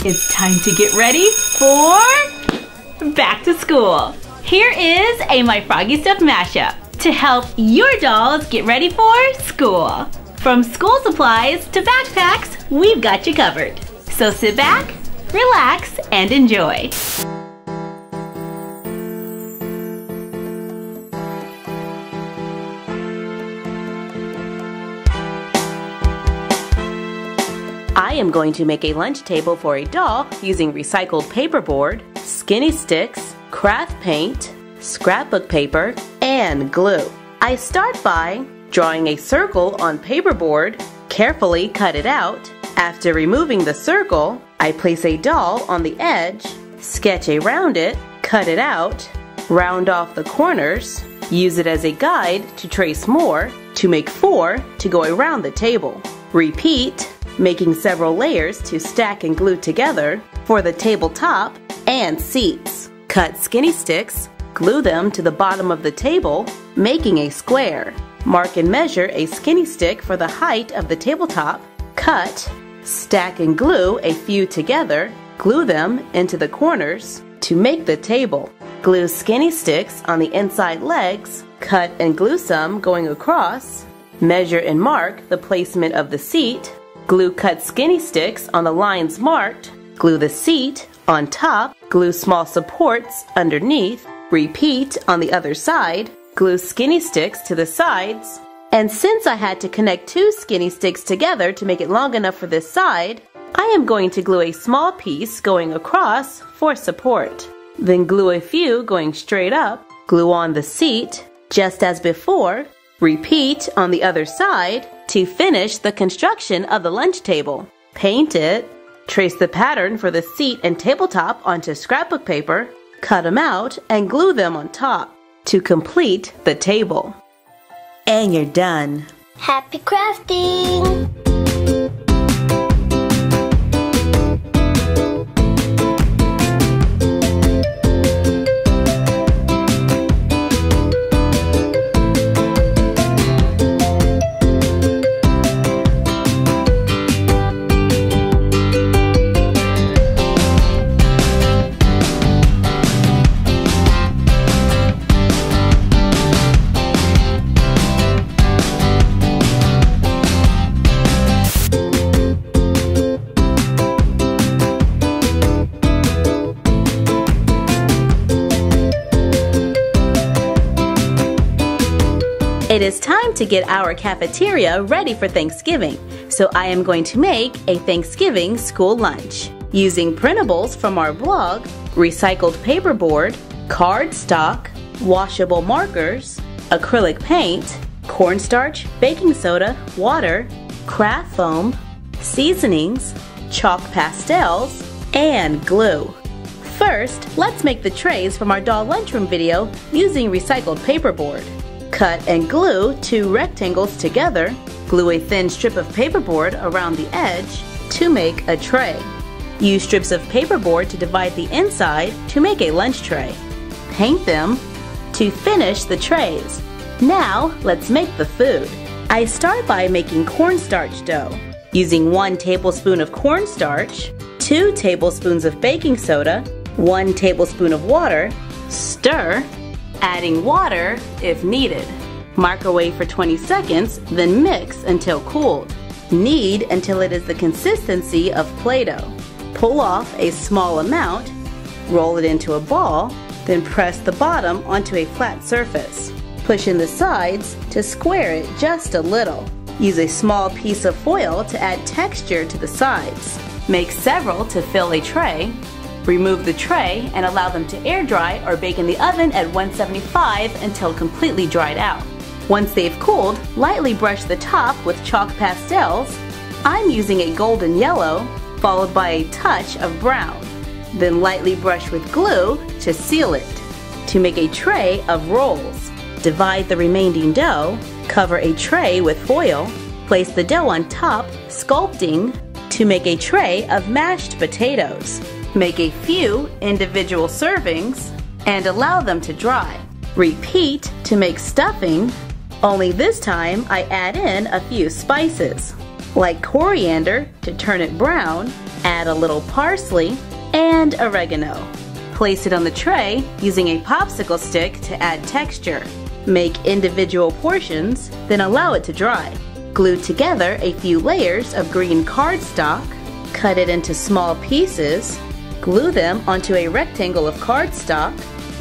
It's time to get ready for back to school. Here is a My Froggy Stuff mashup to help your dolls get ready for school. From school supplies to backpacks, we've got you covered. So sit back, relax, and enjoy. I am going to make a lunch table for a doll using recycled paperboard, skinny sticks, craft paint, scrapbook paper, and glue. I start by drawing a circle on paperboard, carefully cut it out. After removing the circle, I place a doll on the edge, sketch around it, cut it out, round off the corners, use it as a guide to trace more, to make 4 to go around the table. Repeat, making several layers to stack and glue together for the tabletop and seats. Cut skinny sticks, glue them to the bottom of the table, making a square. Mark and measure a skinny stick for the height of the tabletop. Cut, stack and glue a few together, glue them into the corners to make the table. Glue skinny sticks on the inside legs, cut and glue some going across. Measure and mark the placement of the seat. Glue cut skinny sticks on the lines marked. Glue the seat on top. Glue small supports underneath. Repeat on the other side. Glue skinny sticks to the sides. And since I had to connect 2 skinny sticks together to make it long enough for this side, I am going to glue a small piece going across for support. Then glue a few going straight up. Glue on the seat, just as before. Repeat on the other side to finish the construction of the lunch table. Paint it. Trace the pattern for the seat and tabletop onto scrapbook paper. Cut them out and glue them on top to complete the table. And you're done. Happy crafting! It is time to get our cafeteria ready for Thanksgiving, so I am going to make a Thanksgiving school lunch. Using printables from our blog, recycled paperboard, cardstock, washable markers, acrylic paint, cornstarch, baking soda, water, craft foam, seasonings, chalk pastels, and glue. First, let's make the trays from our doll lunchroom video using recycled paperboard. Cut and glue 2 rectangles together. Glue a thin strip of paperboard around the edge to make a tray. Use strips of paperboard to divide the inside to make a lunch tray. Paint them to finish the trays. Now let's make the food. I start by making cornstarch dough. Using 1 tablespoon of cornstarch, 2 tablespoons of baking soda, 1 tablespoon of water, stir, adding water if needed. Microwave for 20 seconds, then mix until cooled. Knead until it is the consistency of Play-Doh. Pull off a small amount, roll it into a ball, then press the bottom onto a flat surface. Push in the sides to square it just a little. Use a small piece of foil to add texture to the sides. Make several to fill a tray. Remove the tray and allow them to air dry or bake in the oven at 175 until completely dried out. Once they've cooled, lightly brush the top with chalk pastels. I'm using a golden yellow, followed by a touch of brown. Then lightly brush with glue to seal it. To make a tray of rolls, divide the remaining dough, cover a tray with foil, place the dough on top, sculpting to make a tray of mashed potatoes. Make a few individual servings and allow them to dry. Repeat to make stuffing, only this time I add in a few spices, like coriander to turn it brown, Add a little parsley and oregano. Place it on the tray using a popsicle stick to add texture. Make individual portions, then allow it to dry. Glue together a few layers of green cardstock. Cut it into small pieces. Glue them onto a rectangle of cardstock.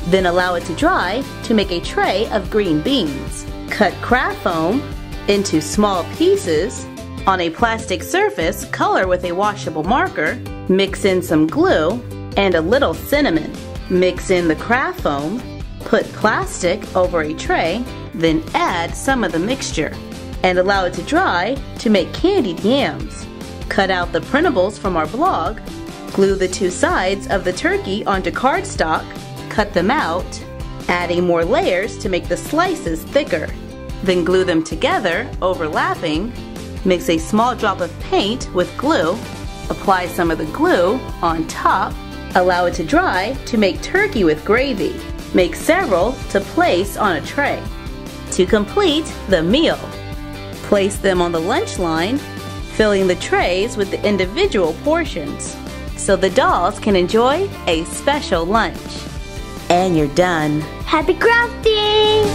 Then allow it to dry to make a tray of green beans. Cut craft foam into small pieces. On a plastic surface, color with a washable marker. Mix in some glue and a little cinnamon. Mix in the craft foam. Put plastic over a tray, then add some of the mixture and allow it to dry to make candied yams. Cut out the printables from our blog. Glue the two sides of the turkey onto cardstock. Cut them out, adding more layers to make the slices thicker. Then glue them together, overlapping. Mix a small drop of paint with glue. Apply some of the glue on top. Allow it to dry to make turkey with gravy. Make several to place on a tray. To complete the meal, place them on the lunch line, filling the trays with the individual portions so the dolls can enjoy a special lunch. And you're done. Happy crafting!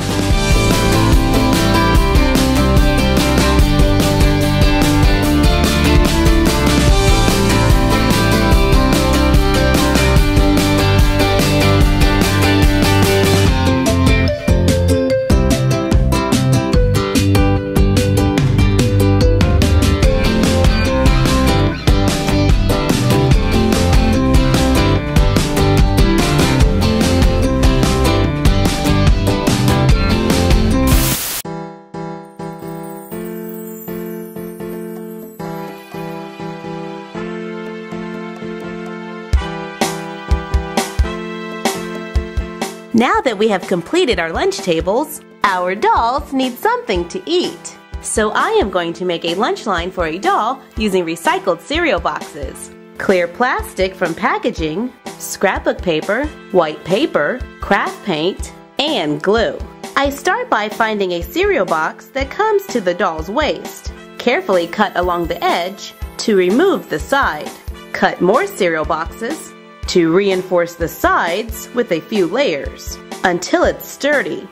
Now that we have completed our lunch tables, our dolls need something to eat. So I am going to make a lunch line for a doll using recycled cereal boxes, clear plastic from packaging, scrapbook paper, white paper, craft paint, and glue. I start by finding a cereal box that comes to the doll's waist. Carefully cut along the edge to remove the side. Cut more cereal boxes to reinforce the sides with a few layers until it's sturdy.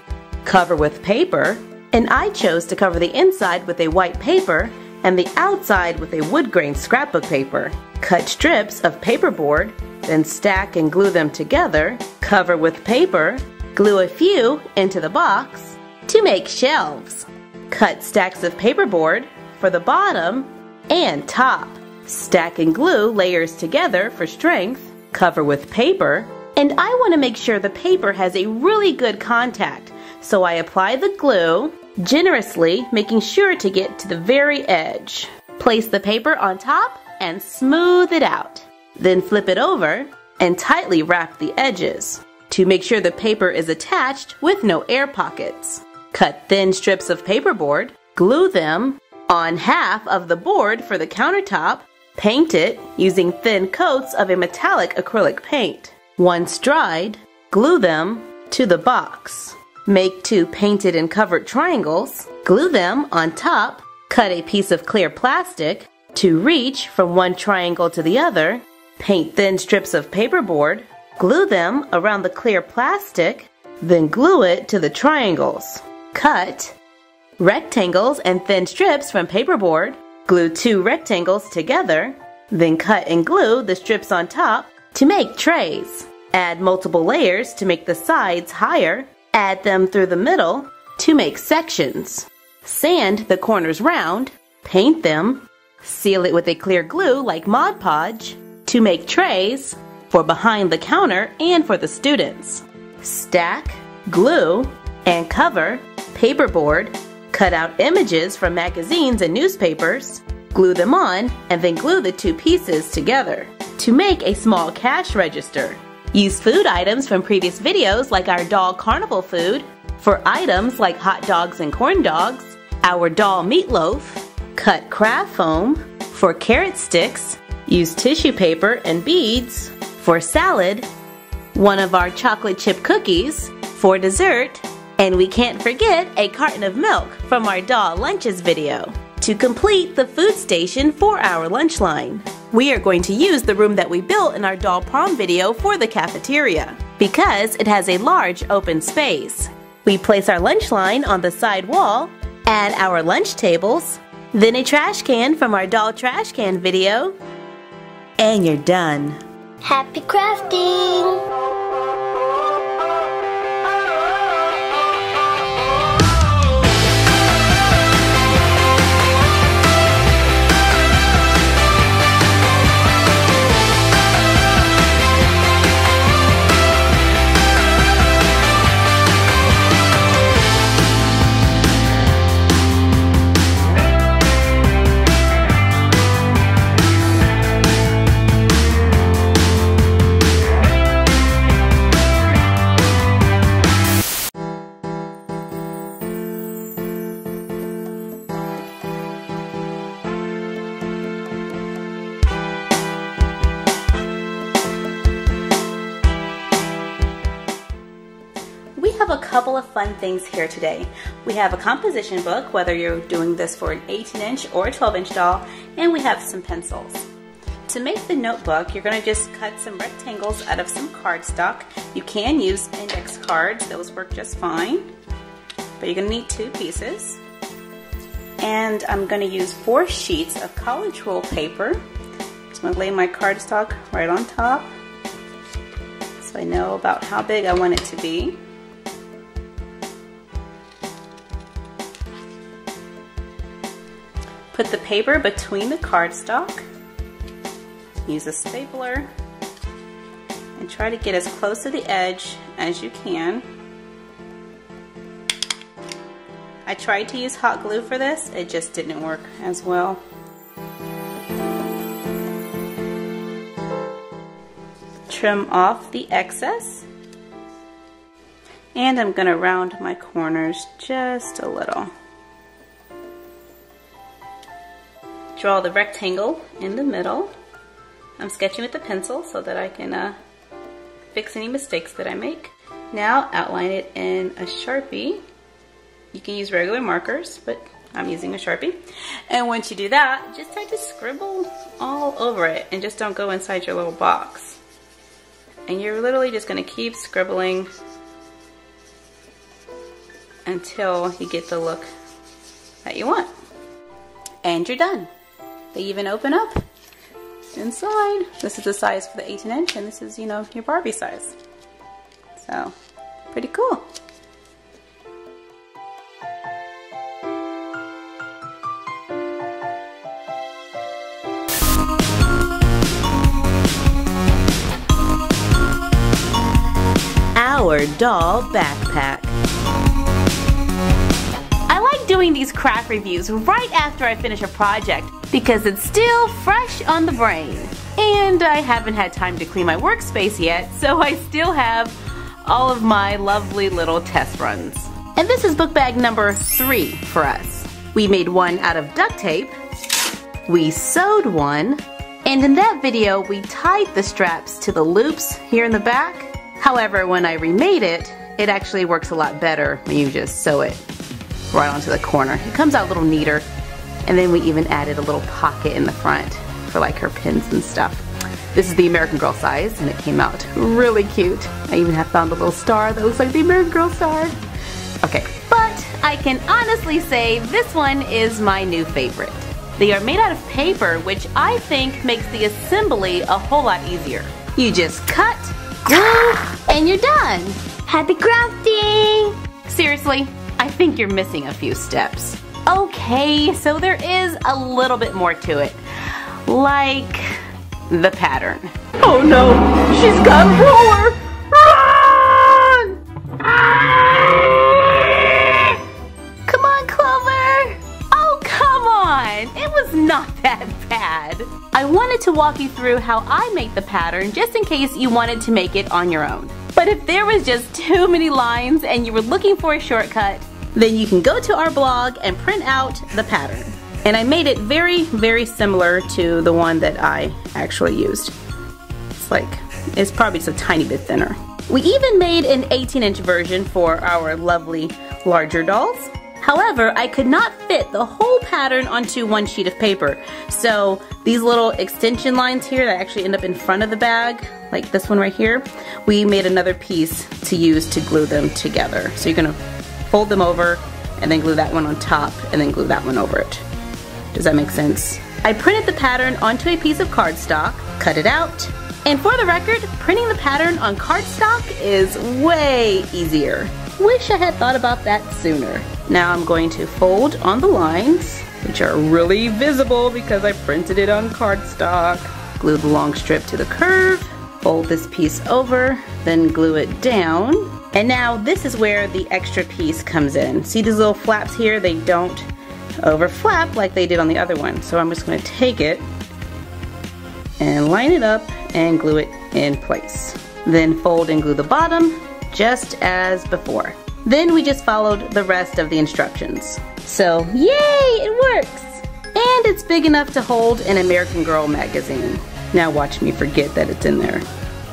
Cover with paper, and I chose to cover the inside with a white paper and the outside with a wood grain scrapbook paper. Cut strips of paperboard, then stack and glue them together. Cover with paper, glue a few into the box to make shelves. Cut stacks of paperboard for the bottom and top. Stack and glue layers together for strength. Cover with paper, and I want to make sure the paper has a really good contact, so I apply the glue generously, making sure to get to the very edge. Place the paper on top and smooth it out. Then flip it over and tightly wrap the edges to make sure the paper is attached with no air pockets. Cut thin strips of paperboard, glue them on half of the board for the countertop. Paint it using thin coats of a metallic acrylic paint. Once dried, glue them to the box. Make 2 painted and covered triangles. Glue them on top. Cut a piece of clear plastic to reach from one triangle to the other. Paint thin strips of paperboard. Glue them around the clear plastic. Then glue it to the triangles. Cut rectangles and thin strips from paperboard. Glue 2 rectangles together, then cut and glue the strips on top to make trays. Add multiple layers to make the sides higher. Add them through the middle to make sections. Sand the corners round, paint them, seal it with a clear glue like Mod Podge to make trays for behind the counter and for the students. Stack, glue, and cover paperboard. Cut out images from magazines and newspapers, glue them on, and then glue the 2 pieces together to make a small cash register. Use food items from previous videos like our doll carnival food for items like hot dogs and corn dogs, our doll meatloaf. Cut craft foam for carrot sticks. Use tissue paper and beads for salad. One of our chocolate chip cookies for dessert. And we can't forget a carton of milk from our doll lunches video. to complete the food station for our lunch line. We are going to use the room that we built in our doll prom video for the cafeteria because it has a large open space. We place our lunch line on the side wall, add our lunch tables, then a trash can from our doll trash can video, and you're done. Happy crafting! A couple of fun things here today. We have a composition book, whether you're doing this for an 18-inch or a 12-inch doll, and we have some pencils. To make the notebook, you're going to just cut some rectangles out of some cardstock. You can use index cards, those work just fine, but you're going to need 2 pieces. And I'm going to use 4 sheets of college roll paper. Just going to lay my cardstock right on top so I know about how big I want it to be. Put the paper between the cardstock, use a stapler, and try to get as close to the edge as you can. I tried to use hot glue for this, it just didn't work as well. Trim off the excess, and I'm going to round my corners just a little. Draw the rectangle in the middle. I'm sketching with the pencil so that I can fix any mistakes that I make. Now outline it in a Sharpie. You can use regular markers, but I'm using a Sharpie. And once you do that, just start to scribble all over it and just don't go inside your little box. And you're literally just going to keep scribbling until you get the look that you want. And you're done. They even open up inside. This is the size for the 18-inch, and this is, you know, your Barbie size. So, pretty cool. Our doll backpack. Doing these craft reviews right after I finish a project because it's still fresh on the brain. And I haven't had time to clean my workspace yet, so I still have all of my lovely little test runs. And this is book bag number 3 for us. We made one out of duct tape, we sewed one, and in that video we tied the straps to the loops here in the back. However, when I remade it, it actually works a lot better when you just sew it right onto the corner. It comes out a little neater. And then we even added a little pocket in the front for like her pins and stuff. This is the American Girl size, and it came out really cute. I even have found a little star that looks like the American Girl star. Okay, but I can honestly say this one is my new favorite. They are made out of paper, which I think makes the assembly a whole lot easier. You just cut, glue, and you're done. Happy crafting! Seriously, I think you're missing a few steps. Okay, so there is a little bit more to it. Like the pattern. Oh no, she's got a roller! Run! Come on, Clover! Oh, come on! It was not that bad. I wanted to walk you through how I make the pattern just in case you wanted to make it on your own. But if there was just too many lines and you were looking for a shortcut, then you can go to our blog and print out the pattern. And I made it very, very similar to the one that I actually used. It's probably just a tiny bit thinner. We even made an 18-inch version for our lovely larger dolls. However, I could not fit the whole pattern onto one sheet of paper. So these little extension lines here that actually end up in front of the bag, like this one right here, we made another piece to use to glue them together. So you're gonna fold them over and then glue that one on top and then glue that one over it. Does that make sense? I printed the pattern onto a piece of cardstock, cut it out, and for the record, printing the pattern on cardstock is way easier. Wish I had thought about that sooner. Now I'm going to fold on the lines, which are really visible because I printed it on cardstock. Glue the long strip to the curve, fold this piece over, then glue it down. And now this is where the extra piece comes in. See these little flaps here? They don't over flap like they did on the other one. So I'm just going to take it and line it up and glue it in place. Then fold and glue the bottom just as before. Then we just followed the rest of the instructions. So yay, it works! And it's big enough to hold an American Girl magazine. Now watch me forget that it's in there.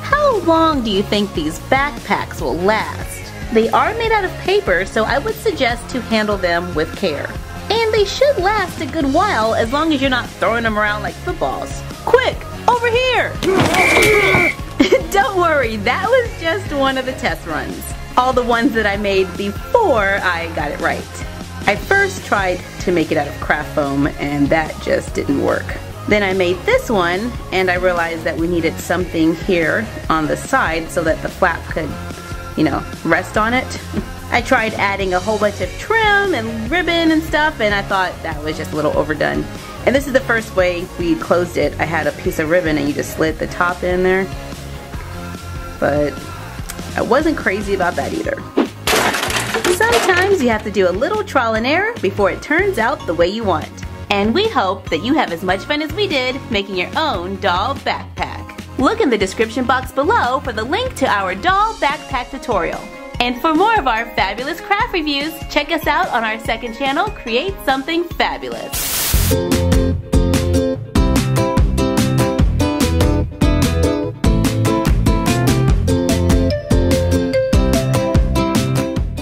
How long do you think these backpacks will last? They are made out of paper, so I would suggest to handle them with care. And they should last a good while as long as you're not throwing them around like footballs. Quick, over here! Don't worry, that was just one of the test runs. All the ones that I made before I got it right. I first tried to make it out of craft foam and that just didn't work. Then I made this one and I realized that we needed something here on the side so that the flap could, you know, rest on it. I tried adding a whole bunch of trim and ribbon and stuff and I thought that was just a little overdone. And this is the first way we closed it. I had a piece of ribbon and you just slid the top in there. But I wasn't crazy about that either. Sometimes you have to do a little trial and error before it turns out the way you want. And we hope that you have as much fun as we did making your own doll backpack. Look in the description box below for the link to our doll backpack tutorial. And for more of our fabulous craft reviews, check us out on our second channel, Create Something Fabulous.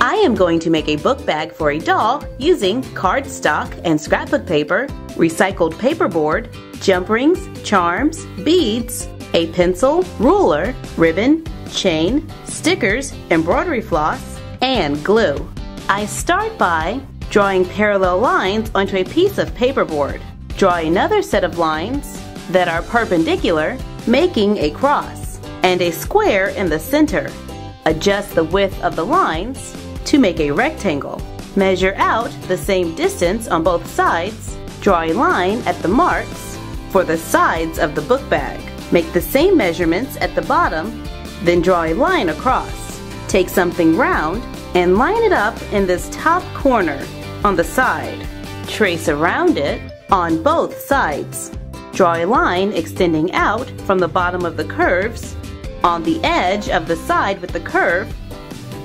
I am going to make a book bag for a doll using cardstock and scrapbook paper, recycled paperboard, jump rings, charms, beads, a pencil, ruler, ribbon, chain, stickers, embroidery floss, and glue. I start by drawing parallel lines onto a piece of paperboard. Draw another set of lines that are perpendicular, making a cross, and a square in the center. Adjust the width of the lines to make a rectangle. Measure out the same distance on both sides. Draw a line at the marks for the sides of the book bag. Make the same measurements at the bottom, then draw a line across. Take something round and line it up in this top corner on the side. Trace around it on both sides. Draw a line extending out from the bottom of the curves. On the edge of the side with the curve,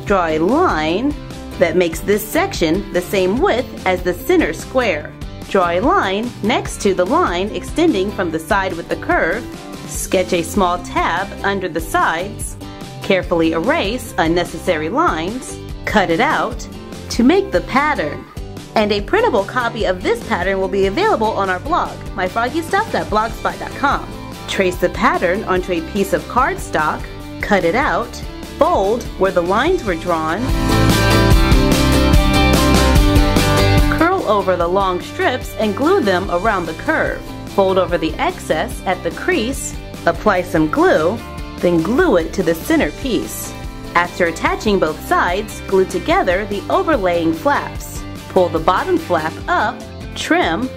draw a line that makes this section the same width as the center square. Draw a line next to the line extending from the side with the curve. Sketch a small tab under the sides. Carefully erase unnecessary lines. Cut it out to make the pattern. And a printable copy of this pattern will be available on our blog, myfroggystuff.blogspot.com. Trace the pattern onto a piece of cardstock. Cut it out. Fold where the lines were drawn. Curl over the long strips and glue them around the curve. Fold over the excess at the crease. Apply some glue, then glue it to the center piece. After attaching both sides, glue together the overlaying flaps. Pull the bottom flap up, trim,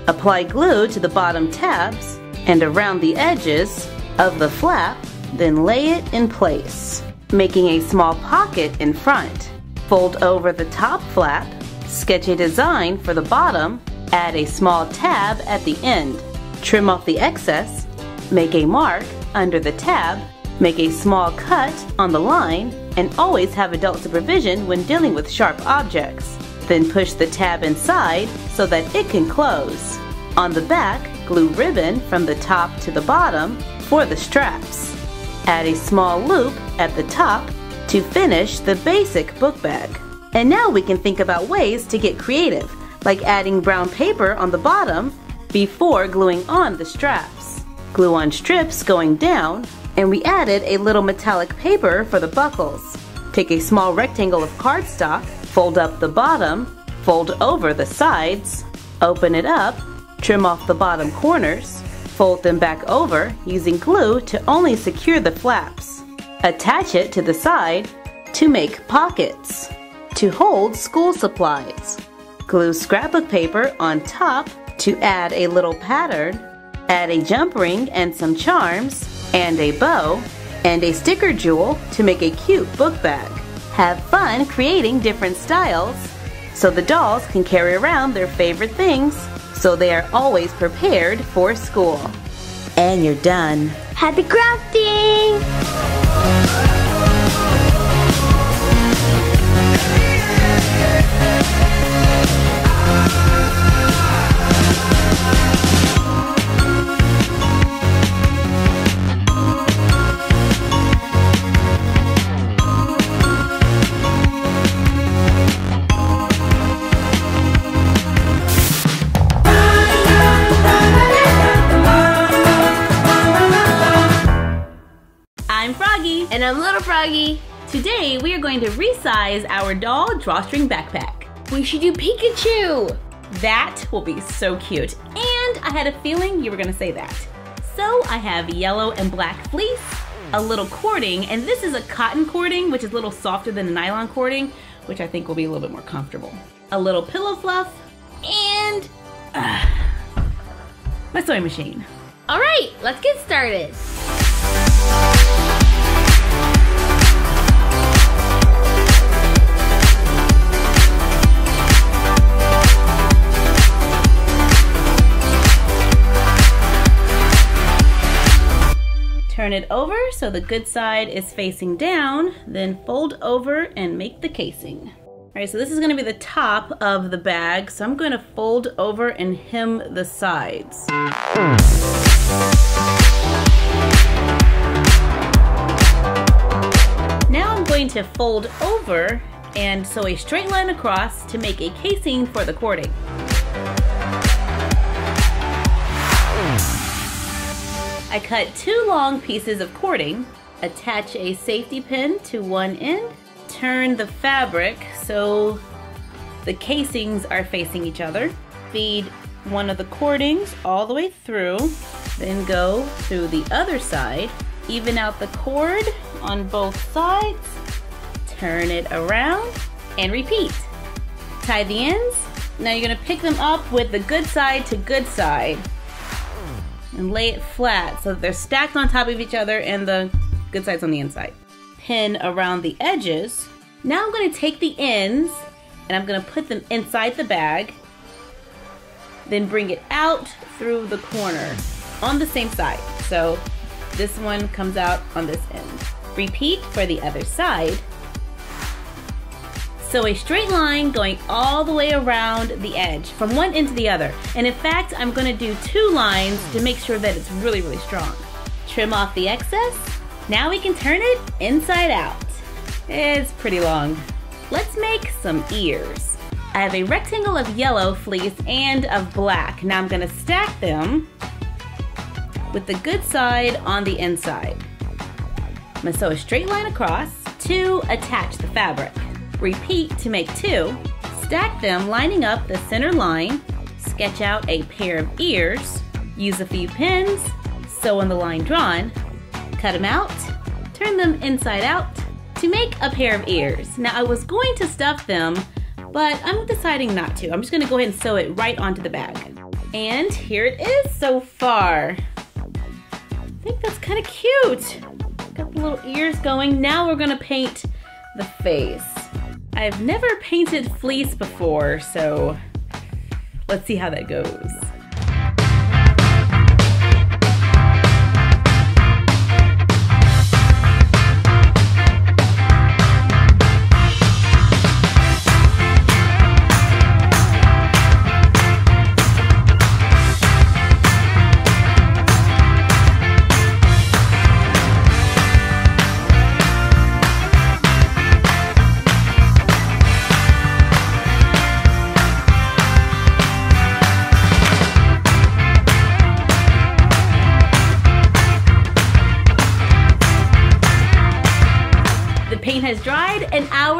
apply glue to the bottom tabs and around the edges of the flap, then lay it in place, making a small pocket in front. Fold over the top flap, sketch a design for the bottom, add a small tab at the end. Trim off the excess, make a mark under the tab, make a small cut on the line, and always have adult supervision when dealing with sharp objects. Then push the tab inside so that it can close. On the back, glue ribbon from the top to the bottom for the straps. Add a small loop at the top to finish the basic book bag. And now we can think about ways to get creative, like adding brown paper on the bottom before gluing on the straps. Glue on strips going down, and we added a little metallic paper for the buckles. Take a small rectangle of cardstock, fold up the bottom, fold over the sides, open it up, trim off the bottom corners, fold them back over using glue to only secure the flaps. Attach it to the side to make pockets to hold school supplies. Glue scrapbook paper on top to add a little pattern. Add a jump ring and some charms, and a bow, and a sticker jewel to make a cute book bag. Have fun creating different styles so the dolls can carry around their favorite things so they are always prepared for school. And you're done. Happy crafting! I'm Froggy. And I'm Little Froggy. Today we are going to resize our doll drawstring backpack. We should do Pikachu. That will be so cute. And I had a feeling you were going to say that. So I have yellow and black fleece, a little cording, and this is a cotton cording, which is a little softer than the nylon cording, which I think will be a little bit more comfortable. A little pillow fluff, and my sewing machine. All right, let's get started. Turn it over so the good side is facing down, then fold over and make the casing. All right, so this is gonna be the top of the bag, so I'm gonna fold over and hem the sides. Now I'm going to fold over and sew a straight line across to make a casing for the cording. I cut 2 long pieces of cording, attach a safety pin to one end, turn the fabric so the casings are facing each other, feed one of the cordings all the way through, then go through the other side, even out the cord on both sides, turn it around, and repeat. Tie the ends. Now you're gonna pick them up with the good side to good side and lay it flat so that they're stacked on top of each other and the good side's on the inside. Pin around the edges. Now I'm going to take the ends and I'm going to put them inside the bag, then bring it out through the corner on the same side. So this one comes out on this end. Repeat for the other side. Sew a straight line going all the way around the edge from one end to the other. And in fact, I'm gonna do 2 lines to make sure that it's really, really strong. Trim off the excess. Now we can turn it inside out. It's pretty long. Let's make some ears. I have a rectangle of yellow fleece and of black. Now I'm gonna stack them with the good side on the inside. I'm gonna sew a straight line across to attach the fabric. Repeat to make 2, stack them lining up the center line, sketch out a pair of ears, use a few pins, sew on the line drawn, cut them out, turn them inside out to make a pair of ears. Now I was going to stuff them, but I'm deciding not to. I'm just gonna go ahead and sew it right onto the bag. And here it is so far. I think that's kind of cute. Got the little ears going. Now we're gonna paint the face. I've never painted fleece before, so let's see how that goes.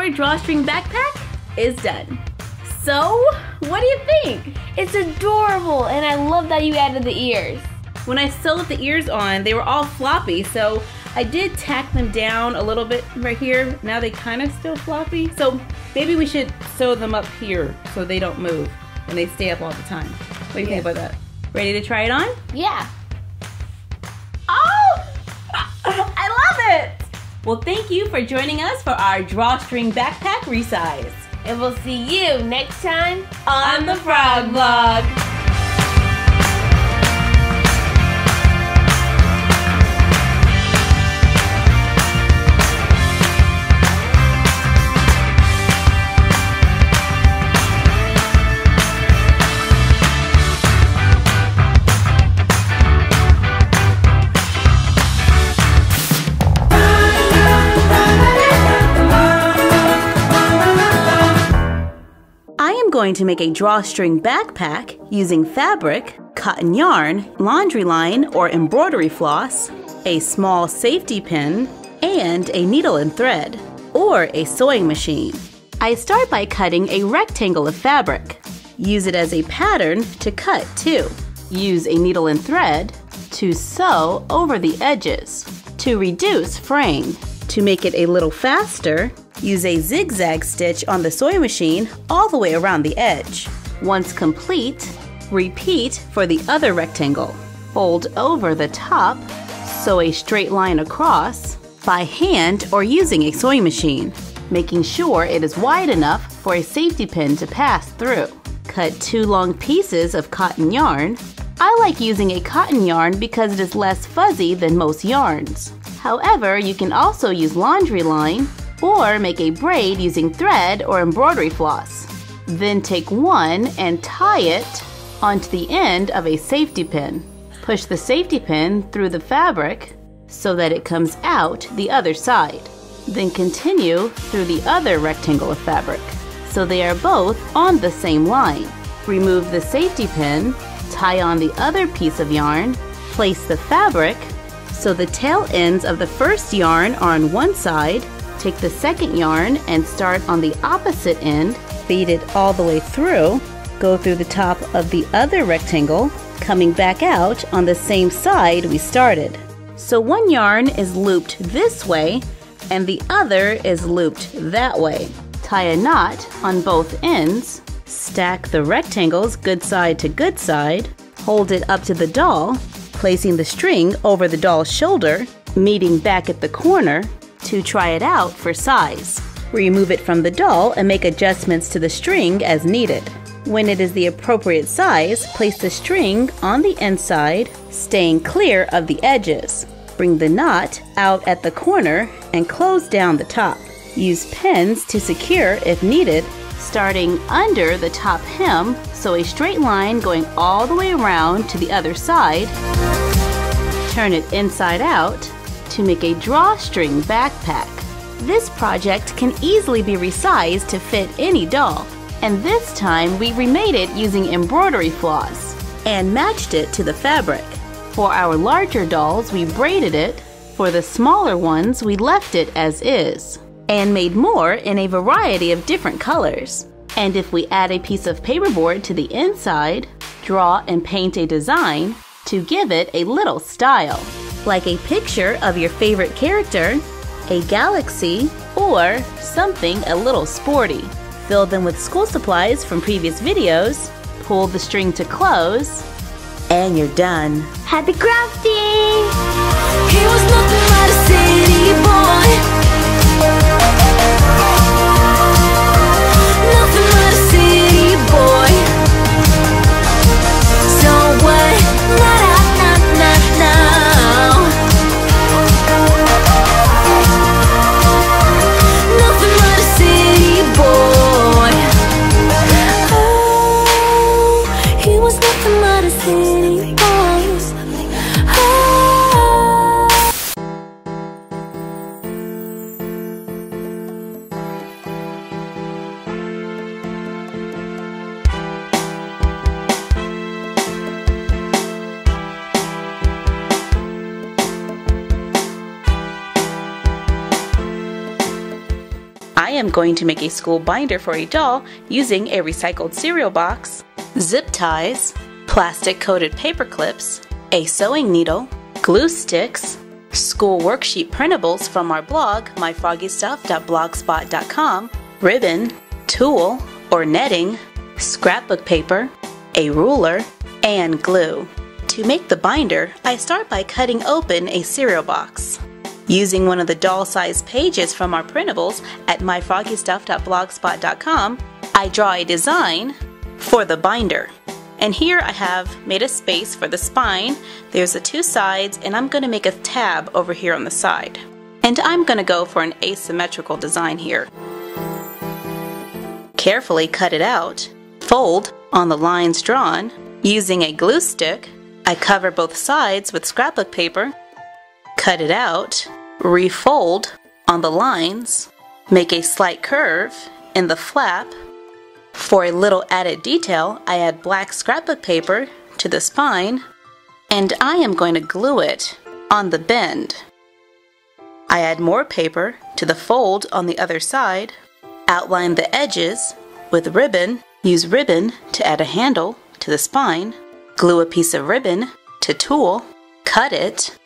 our drawstring backpack is done. So, what do you think? It's adorable, and I love that you added the ears. When I sewed the ears on, they were all floppy, so I did tack them down a little bit right here. Now they kind of still floppy, so maybe we should sew them up here so they don't move and they stay up all the time. What do you think about that? Ready to try it on? Yeah. Oh! I love it! Well, thank you for joining us for our drawstring backpack resize. And we'll see you next time On the Frog Vlog. Going to make a drawstring backpack using fabric, cotton yarn, laundry line or embroidery floss, a small safety pin, and a needle and thread, or a sewing machine. I start by cutting a rectangle of fabric. Use it as a pattern to cut too. Use a needle and thread to sew over the edges to reduce fraying. To make it a little faster, use a zigzag stitch on the sewing machine all the way around the edge. Once complete, repeat for the other rectangle. Fold over the top, sew a straight line across by hand or using a sewing machine, making sure it is wide enough for a safety pin to pass through. Cut 2 long pieces of cotton yarn. I like using a cotton yarn because it is less fuzzy than most yarns. However, you can also use laundry line or make a braid using thread or embroidery floss. Then take one and tie it onto the end of a safety pin. Push the safety pin through the fabric so that it comes out the other side. Then continue through the other rectangle of fabric so they are both on the same line. Remove the safety pin, tie on the other piece of yarn, place the fabric so the tail ends of the first yarn are on one side. Take the second yarn and start on the opposite end, feed it all the way through, go through the top of the other rectangle, coming back out on the same side we started. So one yarn is looped this way and the other is looped that way. Tie a knot on both ends, stack the rectangles good side to good side, hold it up to the doll, placing the string over the doll's shoulder, meeting back at the corner, to try it out for size. Remove it from the doll and make adjustments to the string as needed. When it is the appropriate size, place the string on the inside, staying clear of the edges. Bring the knot out at the corner and close down the top. Use pins to secure if needed, starting under the top hem, so a straight line going all the way around to the other side. Turn it inside out to make a drawstring backpack. This project can easily be resized to fit any doll, and this time we remade it using embroidery floss and matched it to the fabric. For our larger dolls, we braided it. For the smaller ones, we left it as is and made more in a variety of different colors. And if we add a piece of paperboard to the inside, draw and paint a design to give it a little style, like a picture of your favorite character, a galaxy, or something a little sporty. Fill them with school supplies from previous videos, pull the string to close, and you're done. Happy crafting! He was nothing but a city boy. Nothing but a city boy. So what? Now. Nothing but a city boy. Oh, he was nothing but a city boy. Oh. am going to make a school binder for a doll using a recycled cereal box, zip ties, plastic coated paper clips, a sewing needle, glue sticks, school worksheet printables from our blog myfroggystuff.blogspot.com, ribbon, tulle or netting, scrapbook paper, a ruler, and glue. To make the binder, I start by cutting open a cereal box. Using one of the doll-sized pages from our printables at myfroggystuff.blogspot.com, I draw a design for the binder. And here I have made a space for the spine. There's the two sides, and I'm going to make a tab over here on the side. And I'm going to go for an asymmetrical design here. Carefully cut it out, fold on the lines drawn. Using a glue stick, I cover both sides with scrapbook paper, cut it out, refold on the lines, make a slight curve in the flap. For a little added detail, I add black scrapbook paper to the spine, and I am going to glue it on the bend. I add more paper to the fold on the other side, outline the edges with ribbon, use ribbon to add a handle to the spine, glue a piece of ribbon to tulle, cut it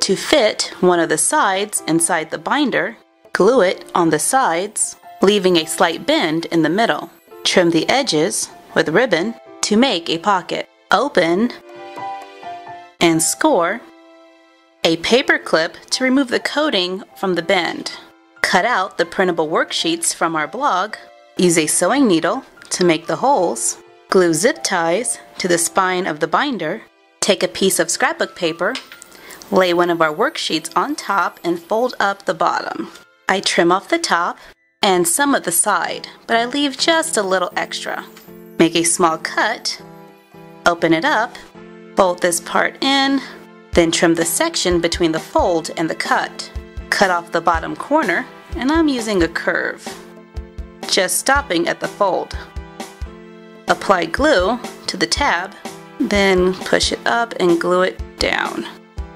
to fit one of the sides inside the binder, glue it on the sides, leaving a slight bend in the middle. Trim the edges with ribbon to make a pocket. Open and score a paper clip to remove the coating from the bend. Cut out the printable worksheets from our blog. Use a sewing needle to make the holes. Glue zip ties to the spine of the binder. Take a piece of scrapbook paper, lay one of our worksheets on top and fold up the bottom. I trim off the top and some of the side, but I leave just a little extra. Make a small cut, open it up, fold this part in, then trim the section between the fold and the cut. Cut off the bottom corner, and I'm using a curve, just stopping at the fold. Apply glue to the tab, then push it up and glue it down.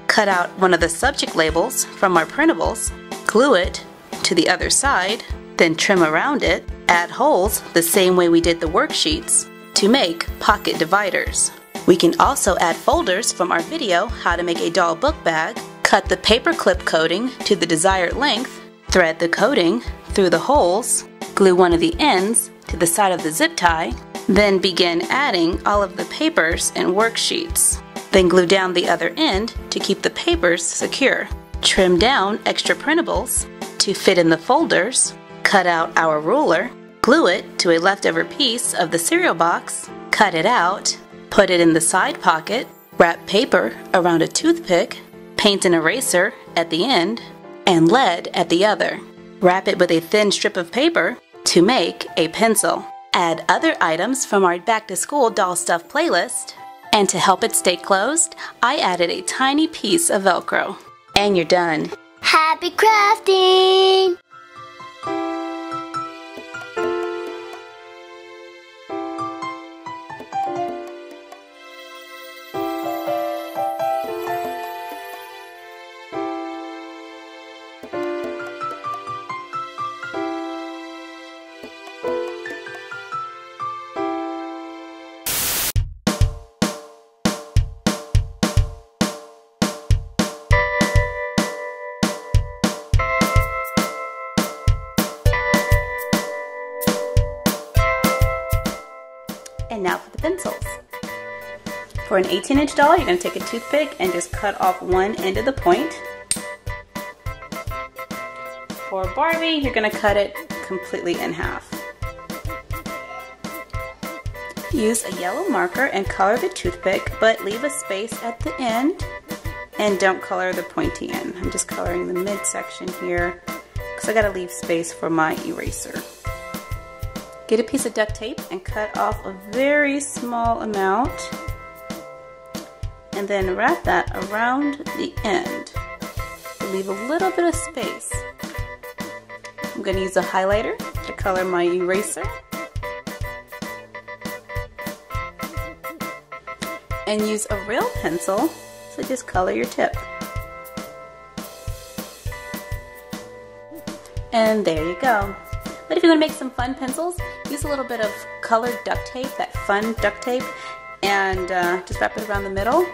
Cut out one of the subject labels from our printables, glue it to the other side, then trim around it, add holes the same way we did the worksheets to make pocket dividers. We can also add folders from our video how to make a doll book bag. Cut the paper clip coating to the desired length, thread the coating through the holes, glue one of the ends to the side of the zip tie, then begin adding all of the papers and worksheets. Then glue down the other end to keep the papers secure. Trim down extra printables to fit in the folders. Cut out our ruler, glue it to a leftover piece of the cereal box, cut it out, put it in the side pocket, wrap paper around a toothpick, paint an eraser at the end, and lead at the other. Wrap it with a thin strip of paper to make a pencil. Add other items from our Back to School Doll Stuff playlist, and to help it stay closed, I added a tiny piece of Velcro. And you're done. Happy crafting! And now for the pencils. For an 18-inch doll, you're going to take a toothpick and just cut off one end of the point. For Barbie, you're going to cut it completely in half. Use a yellow marker and color the toothpick, but leave a space at the end and don't color the pointy end. I'm just coloring the midsection here because I got to leave space for my eraser. Get a piece of duct tape and cut off a very small amount, and then wrap that around the end to leave a little bit of space. I'm going to use a highlighter to color my eraser, and use a real pencil, so just color your tip. And there you go. But if you want to make some fun pencils, use a little bit of colored duct tape, that fun duct tape, and just wrap it around the middle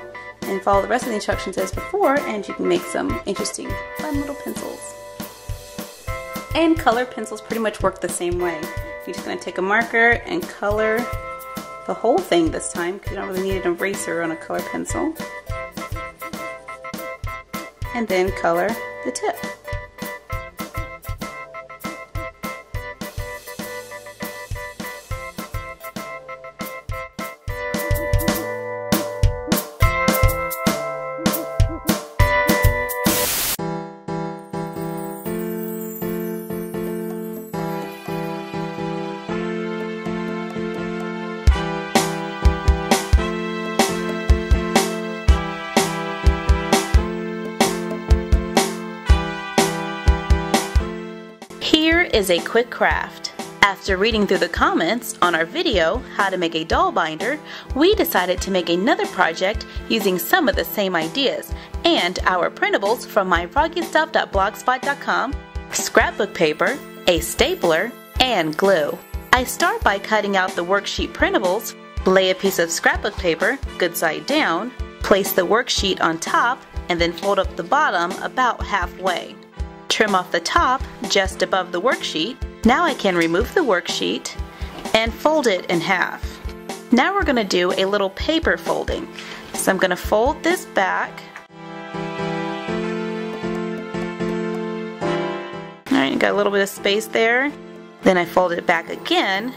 and follow the rest of the instructions as before, and you can make some interesting, fun little pencils. And colored pencils pretty much work the same way. You're just going to take a marker and color the whole thing this time, because you don't really need an eraser on a colored pencil. And then color the tip. Here is a quick craft. After reading through the comments on our video, How to Make a Doll Binder, we decided to make another project using some of the same ideas and our printables from myfroggystuff.blogspot.com, scrapbook paper, a stapler, and glue. I start by cutting out the worksheet printables, lay a piece of scrapbook paper, good side down, place the worksheet on top, and then fold up the bottom about halfway. Trim off the top just above the worksheet. Now I can remove the worksheet and fold it in half. Now we're going to do a little paper folding. So I'm going to fold this back. Alright, got a little bit of space there. Then I fold it back again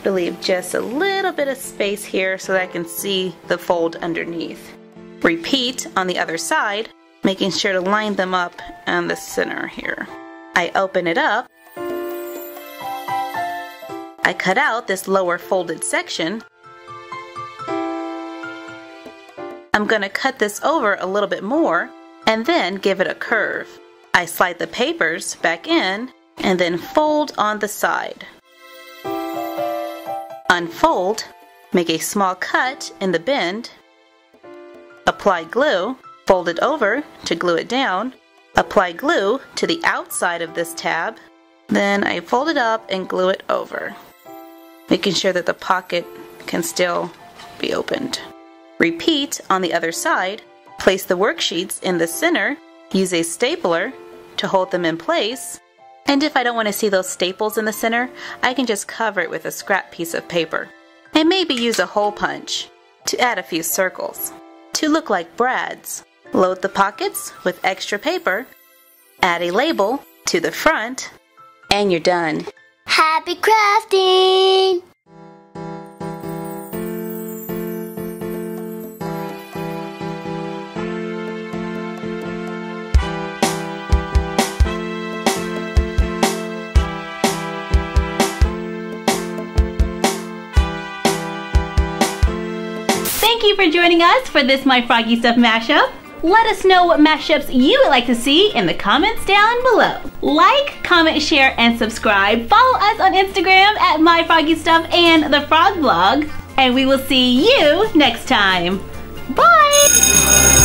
to leave just a little bit of space here so that I can see the fold underneath. Repeat on the other side, making sure to line them up in the center here. I open it up. I cut out this lower folded section. I'm going to cut this over a little bit more and then give it a curve. I slide the papers back in and then fold on the side. Unfold, make a small cut in the bend, apply glue, fold it over to glue it down, apply glue to the outside of this tab, then I fold it up and glue it over, making sure that the pocket can still be opened. Repeat on the other side, place the worksheets in the center, use a stapler to hold them in place, and if I don't want to see those staples in the center, I can just cover it with a scrap piece of paper, and maybe use a hole punch to add a few circles to look like brads. Load the pockets with extra paper, add a label to the front, and you're done. Happy crafting! Thank you for joining us for this My Froggy Stuff mashup. Let us know what mashups you would like to see in the comments down below. Like, comment, share, and subscribe. Follow us on Instagram at My Froggy Stuff and The Frog Blog. And we will see you next time. Bye!